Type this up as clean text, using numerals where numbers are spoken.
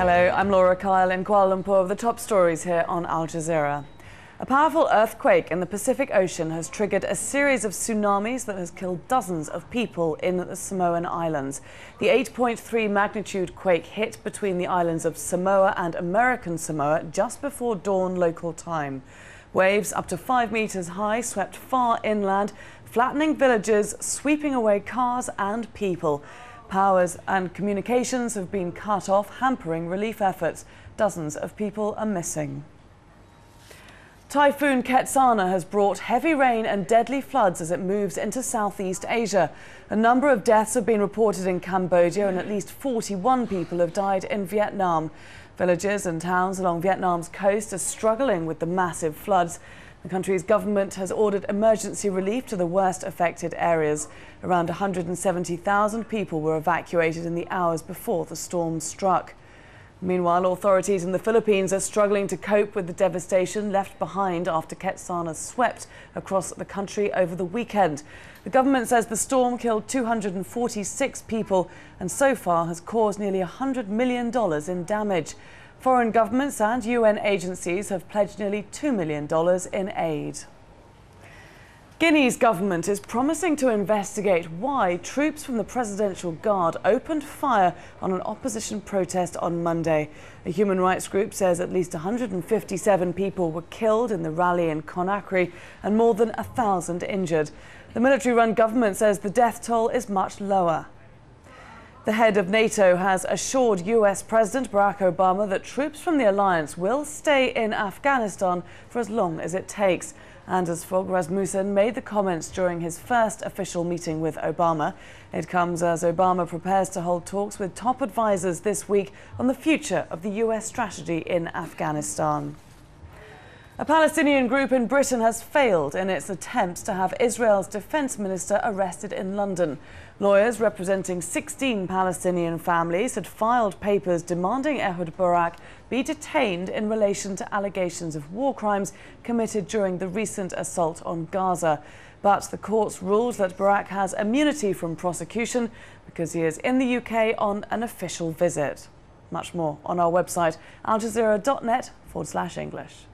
Hello, I'm Laura Kyle in Kuala Lumpur with the top stories here on Al Jazeera. A powerful earthquake in the Pacific Ocean has triggered a series of tsunamis that has killed dozens of people in the Samoan Islands. The 8.3 magnitude quake hit between the islands of Samoa and American Samoa just before dawn local time. Waves up to 5 meters high swept far inland, flattening villages, sweeping away cars and people. Powers and communications have been cut off, hampering relief efforts. Dozens of people are missing. Typhoon KETSANA has brought heavy rain and deadly floods as it moves into Southeast Asia. A number of deaths have been reported in Cambodia and at least 41 people have died in Vietnam. Villages and towns along Vietnam's coast are struggling with the massive floods. The country's government has ordered emergency relief to the worst affected areas. Around 170,000 people were evacuated in the hours before the storm struck. Meanwhile, authorities in the Philippines are struggling to cope with the devastation left behind after KETSANA swept across the country over the weekend. The government says the storm killed 246 people and so far has caused nearly $100 million in damage. Foreign governments and UN agencies have pledged nearly $2 million in aid. Guinea's government is promising to investigate why troops from the Presidential Guard opened fire on an opposition protest on Monday. A human rights group says at least 157 people were killed in the rally in Conakry and more than 1,000 injured. The military-run government says the death toll is much lower. The head of NATO has assured US President Barack Obama that troops from the alliance will stay in Afghanistan for as long as it takes. Anders Fogh Rasmussen made the comments during his first official meeting with Obama. It comes as Obama prepares to hold talks with top advisors this week on the future of the US strategy in Afghanistan. A Palestinian group in Britain has failed in its attempts to have Israel's defense minister arrested in London. Lawyers representing 16 Palestinian families had filed papers demanding Ehud Barak be detained in relation to allegations of war crimes committed during the recent assault on Gaza. But the courts ruled that Barak has immunity from prosecution because he is in the UK on an official visit. Much more on our website, aljazeera.net/English.